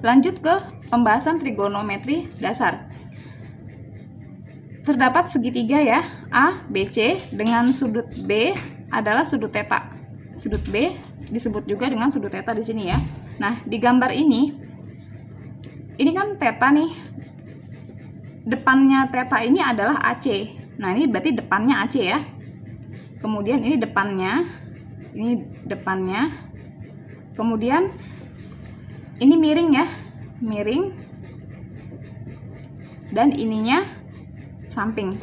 Lanjut ke pembahasan trigonometri dasar. Terdapat segitiga ya, A, B, C dengan sudut B adalah sudut theta. Sudut B disebut juga dengan sudut theta di sini ya. Nah, di gambar ini kan theta nih. Depannya theta ini adalah AC. Nah, ini berarti depannya AC ya. Kemudian ini depannya. Kemudian ini miring ya. Miring. Dan ininya samping.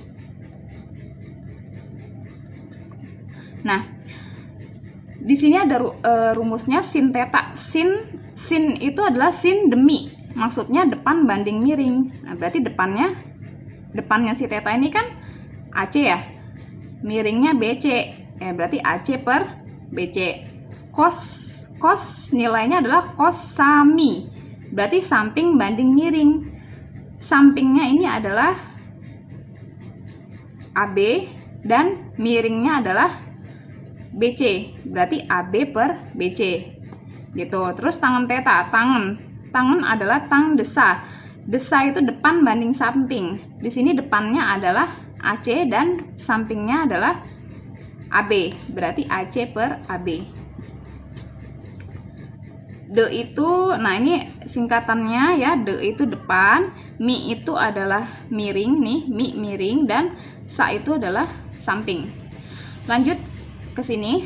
Nah, di sini ada rumusnya sin theta. Sin itu adalah sin demi. Maksudnya depan banding miring. Nah, berarti depannya si theta ini kan AC ya. Miringnya BC. Berarti AC per BC. Cos nilainya adalah cos sami. Berarti samping banding miring. Sampingnya ini adalah AB dan miringnya adalah BC. Berarti AB per BC. Gitu. Terus tangen theta, tangan adalah tang desa. Desa itu depan banding samping. Di sini depannya adalah AC dan sampingnya adalah AB. Berarti AC per AB. D itu, nah ini singkatannya ya, D itu depan, mi itu adalah miring nih, mi miring, dan sa itu adalah samping. Lanjut ke sini.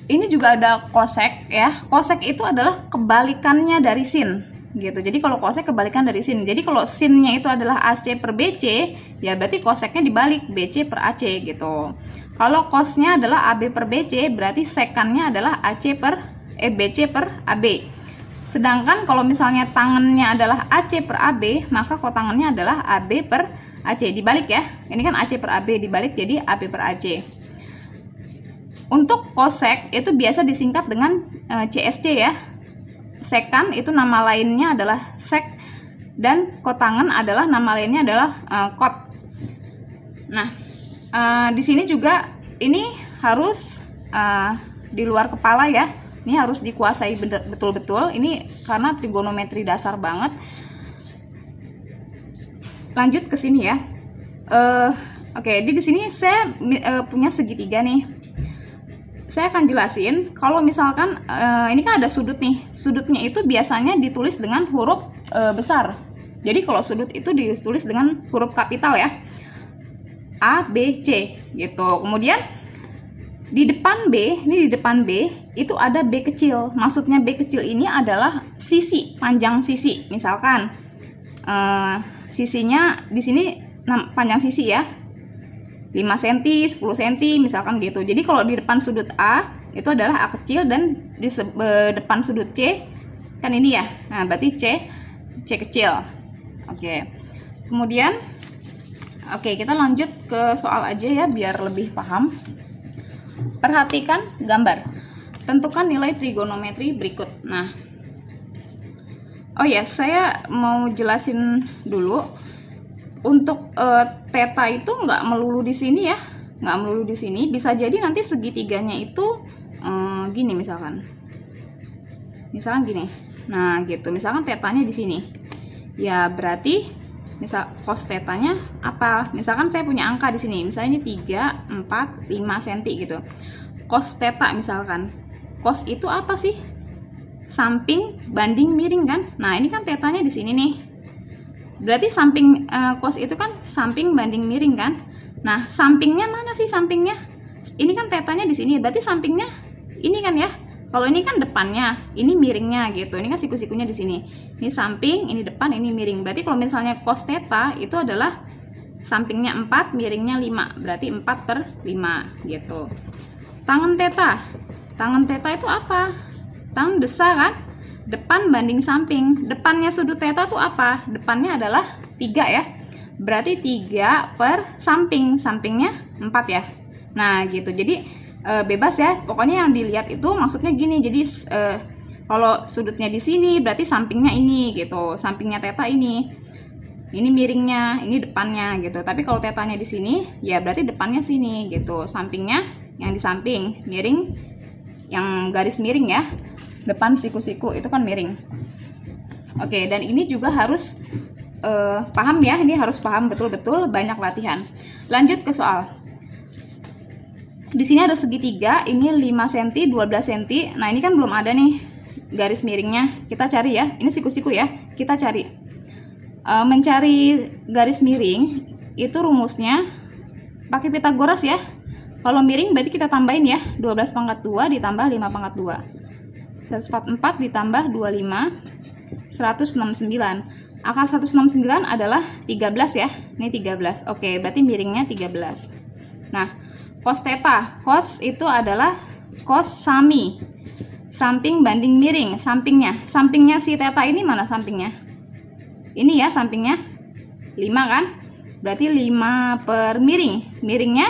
Ini juga ada kosek ya. Kosek itu adalah kebalikannya dari sin gitu. Jadi kalau kosek kebalikan dari sin. Jadi kalau sinnya itu adalah AC per BC, ya berarti koseknya dibalik, BC per AC gitu. Kalau cosnya adalah AB per BC, berarti sekannya adalah BC per AB. Sedangkan kalau misalnya tangannya adalah AC per AB, maka kotangannya adalah AB per AC. Dibalik ya. Ini kan AC per AB dibalik jadi AB per AC. Untuk kosek itu biasa disingkat dengan CSC ya. Sekan itu nama lainnya adalah sek, dan kotangan adalah nama lainnya adalah kot. Nah, di sini juga ini harus di luar kepala ya. Ini harus dikuasai betul-betul. Ini karena trigonometri dasar banget. Lanjut ke sini ya. Oke, di sini saya punya segitiga nih. Saya akan jelasin kalau misalkan ini kan ada sudut nih. Sudutnya itu biasanya ditulis dengan huruf besar. Jadi kalau sudut itu ditulis dengan huruf kapital ya. A, B, C gitu. Kemudian di depan B, ini di depan B itu ada B kecil. Maksudnya B kecil ini adalah sisi, panjang sisi. Misalkan sisinya di sini panjang sisi ya. 5 cm, 10 cm misalkan gitu. Jadi kalau di depan sudut A itu adalah A kecil, dan di depan sudut C kan ini ya. Nah, berarti C kecil. Oke. Kemudian kita lanjut ke soal aja ya biar lebih paham. Perhatikan gambar. Tentukan nilai trigonometri berikut. Nah. Oh ya, saya mau jelasin dulu. Untuk theta itu nggak melulu di sini ya, nggak melulu di sini. Bisa jadi nanti segitiganya itu gini misalkan gini. Nah gitu, misalkan tetanya di sini. Ya berarti misal cos tetanya apa? Misalkan saya punya angka di sini, misalnya ini 3, 4, 5 cm gitu. Cos theta misalkan. Cos itu apa sih? Samping banding miring kan? Nah ini kan tetanya di sini nih. Berarti samping cos itu kan samping banding miring kan? Nah, sampingnya mana sih sampingnya? Ini kan tetanya di sini, berarti sampingnya ini kan ya. Kalau ini kan depannya, ini miringnya gitu. Ini kan siku-sikunya di sini. Ini samping, ini depan, ini miring. Berarti kalau misalnya cos theta itu adalah sampingnya 4, miringnya 5. Berarti 4 per 5 gitu. Tangen theta. Tangen theta itu apa? Tangen desa kan? Depan banding samping. Depannya sudut theta tuh apa? Depannya adalah 3 ya. Berarti 3 per samping. Sampingnya 4 ya. Nah gitu. Jadi bebas ya. Pokoknya yang dilihat itu maksudnya gini. Jadi kalau sudutnya di sini berarti sampingnya ini gitu. Sampingnya theta ini. Ini miringnya, ini depannya gitu. Tapi kalau tetanya di sini ya berarti depannya sini gitu. Sampingnya yang di samping, miring yang garis miring ya. Depan siku-siku itu kan miring. Oke, dan ini juga harus paham ya, ini harus paham betul-betul, banyak latihan. Lanjut ke soal. Di sini ada segitiga, ini 5 cm, 12 cm. Nah, ini kan belum ada nih garis miringnya. Kita cari ya. Ini siku-siku ya. Kita cari. Mencari garis miring itu rumusnya pakai Pitagoras ya. Kalau miring berarti kita tambahin ya. 12 pangkat 2 ditambah 5 pangkat 2. 144 ditambah 25, 169. Akar 169 adalah 13 ya. Ini 13. Oke, berarti miringnya 13. Nah, cos theta. Cos itu adalah cos sami. Samping banding miring, sampingnya. Sampingnya si theta ini mana sampingnya? Ini ya sampingnya. 5 kan? Berarti 5 per miring. Miringnya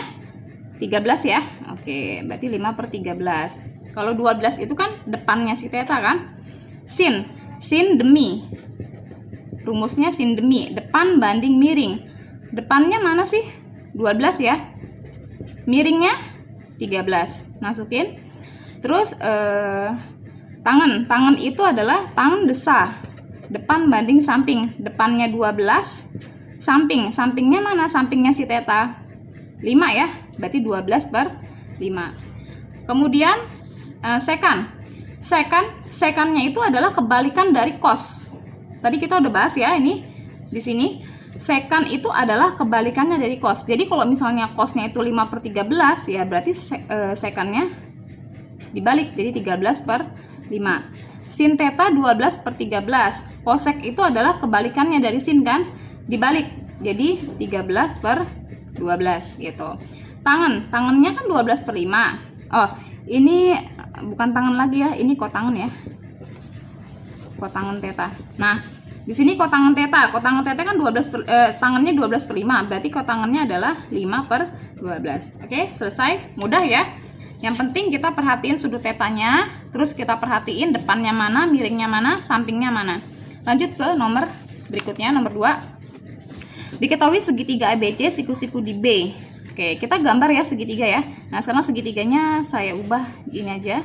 13 ya. Oke, berarti 5 per 13. Kalau 12 itu kan depannya si theta kan? Sin. Sin demi. Rumusnya sin demi. Depan banding miring. Depannya mana sih? 12 ya. Miringnya 13. Masukin. Terus tangan. Tangan itu adalah tangan desa. Depan banding samping. Depannya 12. Samping. Sampingnya mana? Sampingnya si theta 5 ya. Berarti 12 per 5. Kemudian sekan. Sekannya itu adalah kebalikan dari cos. Tadi kita udah bahas ya ini di sini. Sekan itu adalah kebalikannya dari cos. Jadi kalau misalnya cosnya itu 5 per 13 ya berarti sekannya dibalik. Jadi 13 per 5. Sin theta 12 per 13. Cosec itu adalah kebalikannya dari sin kan? Dibalik. Jadi 13 per 12 gitu. Tangannya kan 12 per 5. Oh, ini bukan tangan lagi ya, ini kotangan ya. Kotangan theta. Nah, di sini kotangan theta. Kotangan theta kan 12 per, tangannya 12 per 5. Berarti kotangannya adalah 5 per 12. Oke, selesai. Mudah ya. Yang penting kita perhatiin sudut tetanya, terus kita perhatiin depannya mana, miringnya mana, sampingnya mana. Lanjut ke nomor berikutnya, nomor 2. Diketahui segitiga ABC siku-siku di B. Oke, kita gambar ya segitiga ya. Nah, sekarang segitiganya saya ubah ini aja.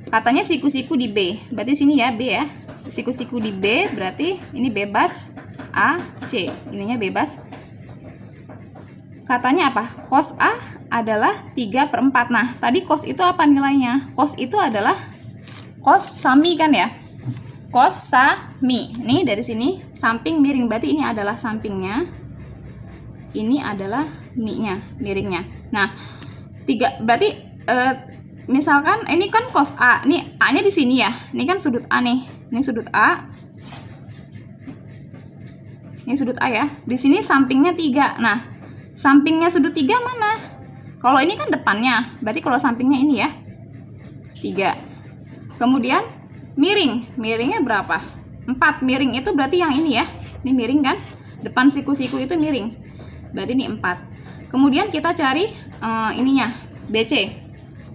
Katanya siku-siku di B. Berarti sini ya B ya. Siku-siku di B berarti ini bebas AC. Ininya bebas. Katanya apa? Cos A adalah 3 per 4. Nah, tadi cos itu apa nilainya? Cos itu adalah cos sami kan ya? Cos sami. Nih dari sini samping miring. Berarti ini adalah sampingnya. Ini adalah mi-nya, miringnya. Nah, 3 berarti misalkan ini kan cos A. Nih A-nya di sini ya. Ini kan sudut A nih. Ini sudut A. Ini sudut A ya. Di sini sampingnya 3. Nah, sampingnya sudut 3 mana? Kalau ini kan depannya. Berarti kalau sampingnya ini ya. 3. Kemudian miring. Miringnya berapa? 4. Miring itu berarti yang ini ya. Ini miring kan? Depan siku-siku itu miring. Berarti ini 4. Kemudian kita cari ininya, BC.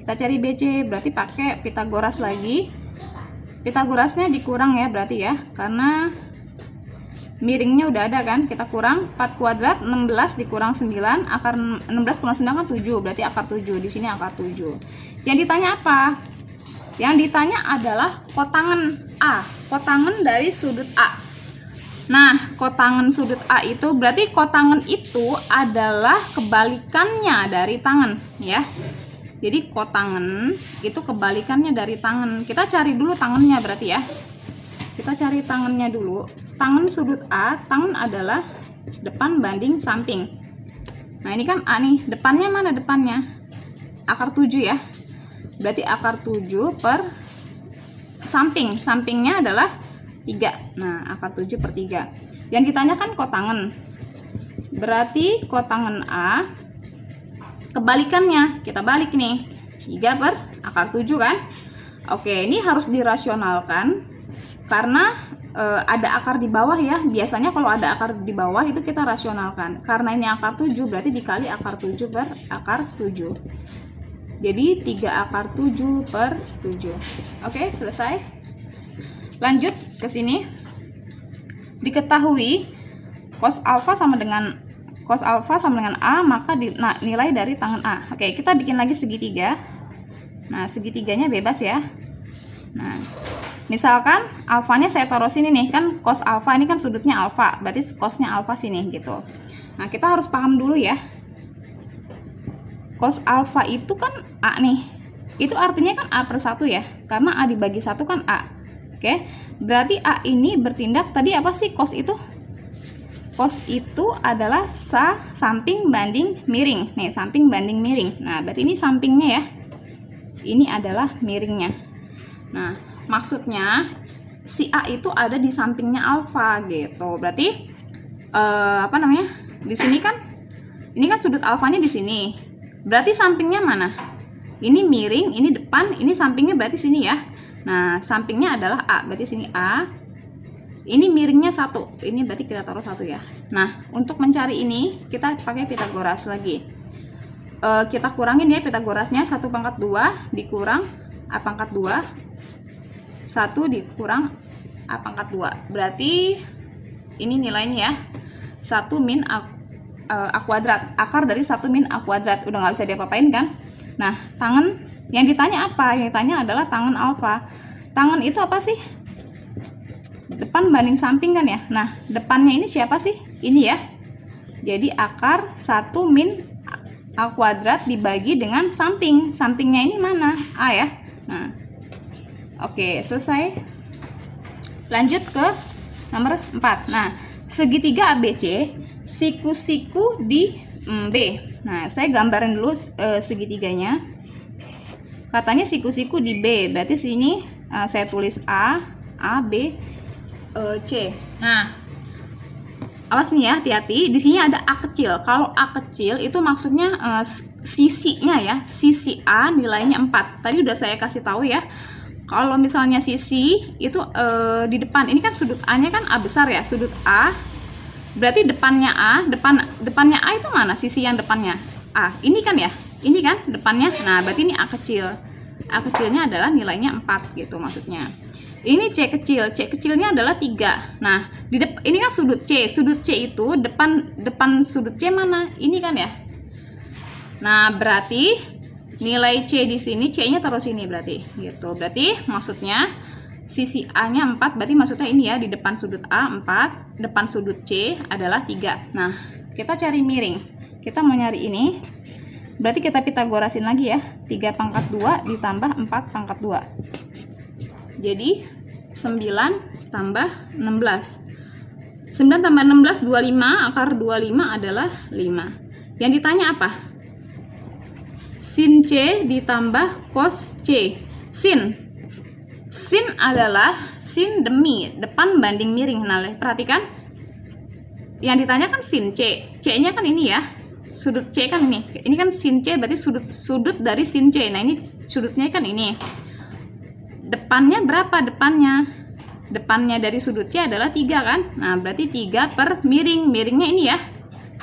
Kita cari BC, berarti pakai Pitagoras lagi. Pitagorasnya dikurang ya berarti ya. Karena miringnya udah ada kan. Kita kurang 4 kuadrat, 16 dikurang 9. Akar 16 kurang 9 kan 7. Berarti akar 7. Di sini akar 7. Yang ditanya apa? Yang ditanya adalah kotangan A. Kotangan dari sudut A. Nah, kotangan sudut A itu berarti kotangan itu adalah kebalikannya dari tangan ya. Jadi kotangan itu kebalikannya dari tangan. Kita cari dulu tangannya berarti ya. Kita cari tangannya dulu. Tangan sudut A, tangan adalah depan banding samping. Nah, ini kan A nih. Depannya mana depannya? Akar 7 ya. Berarti akar 7 per samping. Sampingnya adalah 3. Nah, akar 7 per 3. Yang ditanyakan kotangan. Berarti kotangan A kebalikannya. Kita balik nih. 3 per akar 7 kan? Oke, ini harus dirasionalkan. Karena ada akar di bawah ya. Biasanya kalau ada akar di bawah itu kita rasionalkan. Karena ini akar 7 berarti dikali akar 7 per akar 7. Jadi 3 akar 7 per 7. Oke, selesai. Lanjut ke sini. Diketahui cos alfa sama dengan A, maka nilai dari tangan A. Oke, kita bikin lagi segitiga. Nah, segitiganya bebas ya. Nah, Misalkan alfanya saya taruh sini nih, kan cos alfa ini kan sudutnya alfa, berarti cosnya alfa sini gitu. Nah, kita harus paham dulu ya. Cos alfa itu kan A nih. Itu artinya kan A per 1 ya, karena A dibagi 1 kan A. Oke, berarti A ini bertindak tadi apa sih cos itu? Cos itu adalah samping banding miring. Nih, samping banding miring. Nah, berarti ini sampingnya ya. Ini adalah miringnya. Nah, maksudnya si A itu ada di sampingnya alfa gitu. Berarti apa namanya? Di sini kan ini kan sudut alfanya di sini. Berarti sampingnya mana? Ini miring, ini depan, ini sampingnya berarti sini ya. Nah, sampingnya adalah A. Berarti sini A. Ini miringnya 1. Ini berarti kita taruh 1 ya. Nah, untuk mencari ini kita pakai Pitagoras lagi. Kita kurangin ya Pitagorasnya. 1 pangkat 2 dikurang A pangkat 2, 1 dikurang A pangkat 2. Berarti ini nilainya ya 1 min A kuadrat. Akar dari 1 min A kuadrat. Udah nggak bisa diapa-apain kan. Nah, tangan yang ditanya apa? Yang ditanya adalah tangan alfa. Tangan itu apa sih? Depan banding samping kan ya. Nah, depannya ini siapa sih? Ini ya. Jadi akar 1 min A kuadrat dibagi dengan samping. Sampingnya ini mana? A ya. Nah, oke, selesai. Lanjut ke nomor 4. Nah, segitiga ABC, siku-siku di B. Nah, saya gambarin dulu segitiganya. Katanya siku-siku di B. Berarti sini saya tulis A, B, C. Nah, awas nih ya, hati-hati. Di sini ada A kecil. Kalau A kecil itu maksudnya sisinya ya. Sisi A nilainya 4. Tadi udah saya kasih tahu ya. Kalau misalnya sisi itu di depan. Ini kan sudut A-nya kan A besar ya. Sudut A. Berarti depannya A, depannya A itu mana? Sisi yang depannya A. Ini kan ya. Ini kan depannya. Nah, berarti ini A kecil. A kecilnya adalah nilainya 4 gitu maksudnya. Ini C kecil, C kecilnya adalah 3. Nah, ini kan sudut C. Sudut C itu depan sudut C mana? Ini kan ya. Nah, berarti nilai C di sini, C-nya taruh sini berarti gitu. Berarti maksudnya sisi A-nya 4, berarti maksudnya ini ya, di depan sudut A 4, depan sudut C adalah 3. Nah, kita cari miring. Kita mau nyari ini. Berarti kita Pitagorasin lagi ya. 3 pangkat 2 ditambah 4 pangkat 2. Jadi 9 tambah 16. 9 tambah 16 25, akar 25 adalah 5. Yang ditanya apa? Sin C ditambah cos C. Sin adalah sin demi, depan banding miring. Nah, perhatikan. Yang ditanya kan sin C. C-nya kan ini ya. Sudut C kan ini. Ini kan sin C berarti sudut dari sin C. Nah, ini sudutnya kan ini. Depannya berapa depannya? Depannya dari sudut C adalah 3 kan? Nah, berarti 3 per miring. Miringnya ini ya.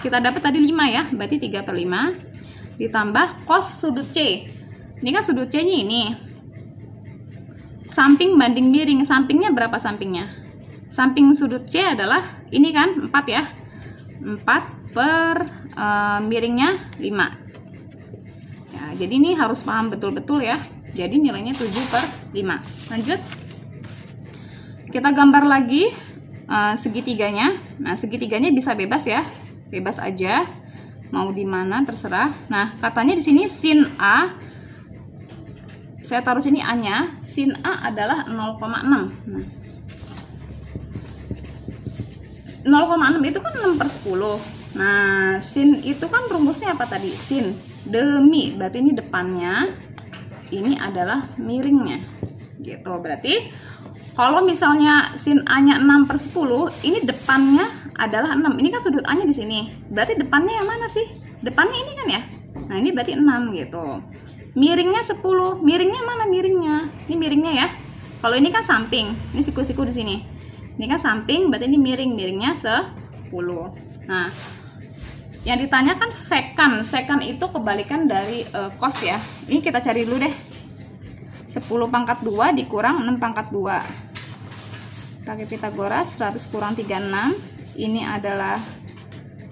Kita dapat tadi 5 ya. Berarti 3 per 5 ditambah cos sudut C. Ini kan sudut C-nya ini. Samping banding miring. Sampingnya berapa sampingnya? Samping sudut C adalah ini kan 4 ya. 4 per miringnya 5. Ya, jadi ini harus paham betul-betul ya. Jadi nilainya 7 per 5. Lanjut. Kita gambar lagi segitiganya. Nah, segitiganya bisa bebas ya. Bebas aja. Mau di mana terserah. Nah, katanya di sini sin A. Saya taruh sini A-nya. Sin A adalah 0,6. Nah, 0,6 itu kan 6 per 10. Nah, sin itu kan rumusnya apa tadi? Sin demi. Berarti ini depannya. Ini adalah miringnya gitu. Berarti kalau misalnya sin A-nya 6 per 10, ini depannya adalah 6. Ini kan sudut A-nya di sini. Berarti depannya yang mana sih? Depannya ini kan ya. Nah, ini berarti 6 gitu. Miringnya 10. Miringnya mana miringnya? Ini miringnya ya. Kalau ini kan samping. Ini siku-siku di sini. Ini kan samping, berarti ini miring. Miringnya 10. Nah, yang ditanya kan sekan. Sekan itu kebalikan dari cos ya. Ini kita cari dulu deh. 10 pangkat 2 dikurang 6 pangkat 2. Pakai Pitagoras, 100 kurang 36. Ini adalah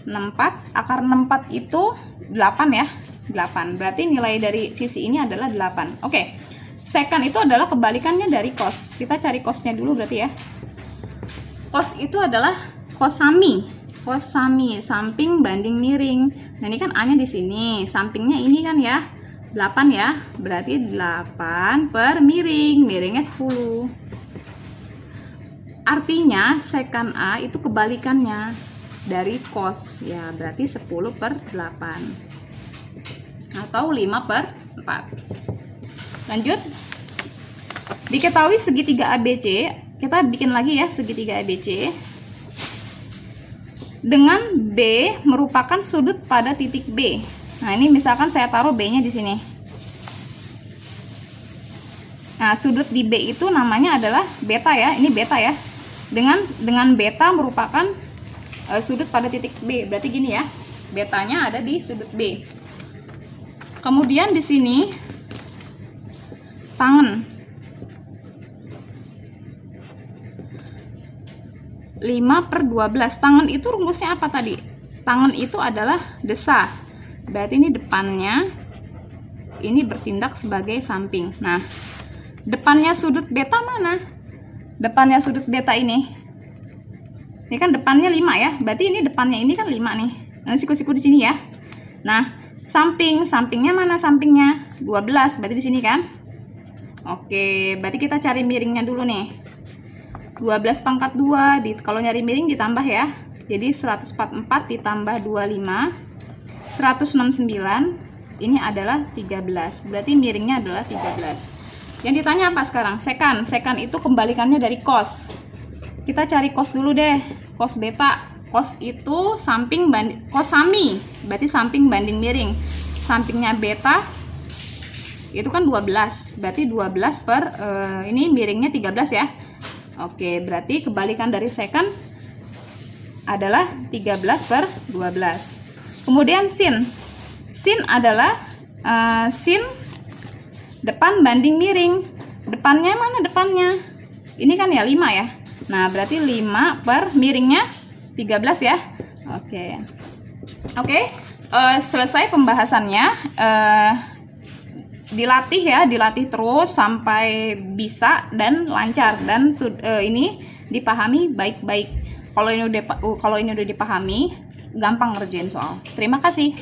64. Akar 64 itu 8 ya. 8. Berarti nilai dari sisi ini adalah 8. Oke. Sekan itu adalah kebalikannya dari cos. Kita cari cosnya dulu berarti ya. Cos itu adalah cosami. Cosami, samping banding miring. Nah, ini kan A-nya di sini, sampingnya ini kan ya. 8 ya. Berarti 8 per miring. Miringnya 10. Artinya sekan A itu kebalikannya dari cos. Ya, berarti 10 per 8. Atau 5 per 4. Lanjut, diketahui segitiga ABC, kita bikin lagi ya segitiga ABC dengan B merupakan sudut pada titik B. Nah, ini misalkan saya taruh B-nya di sini. Nah, sudut di B itu namanya adalah beta ya, ini beta ya. Dengan beta merupakan sudut pada titik B, berarti gini ya, betanya ada di sudut B. Kemudian di sini tangen 5 per 12. Tangen itu rumusnya apa tadi? Tangen itu adalah desa. Berarti ini depannya, ini bertindak sebagai samping. Nah, depannya sudut beta mana? Depannya sudut beta ini. Ini kan depannya 5 ya. Berarti ini depannya ini kan 5 nih. Nah, siku-siku di sini ya. Nah, sampingnya mana sampingnya? 12. Berarti di sini kan? Oke, berarti kita cari miringnya dulu nih. 12 pangkat 2, kalau nyari miring ditambah ya. Jadi 144 ditambah 25, 169, ini adalah 13. Berarti miringnya adalah 13. Yang ditanya apa sekarang? Sekan. Sekan itu kembalikannya dari cos. Kita cari cos dulu deh. Cos beta. Cos itu samping banding, cosami, berarti samping banding miring. Sampingnya beta itu kan 12, berarti 12 per ini miringnya 13 ya. Oke, berarti kebalikan dari sekan adalah 13 per 12. Kemudian sin. Sin adalah sin depan banding miring. Depannya mana depannya? Ini kan ya 5 ya. Nah, berarti 5 per miringnya 13 ya. Oke, selesai pembahasannya. Dilatih terus sampai bisa dan lancar, dan ini dipahami baik-baik. Kalau ini udah dipahami, gampang ngerjain soal. Terima kasih.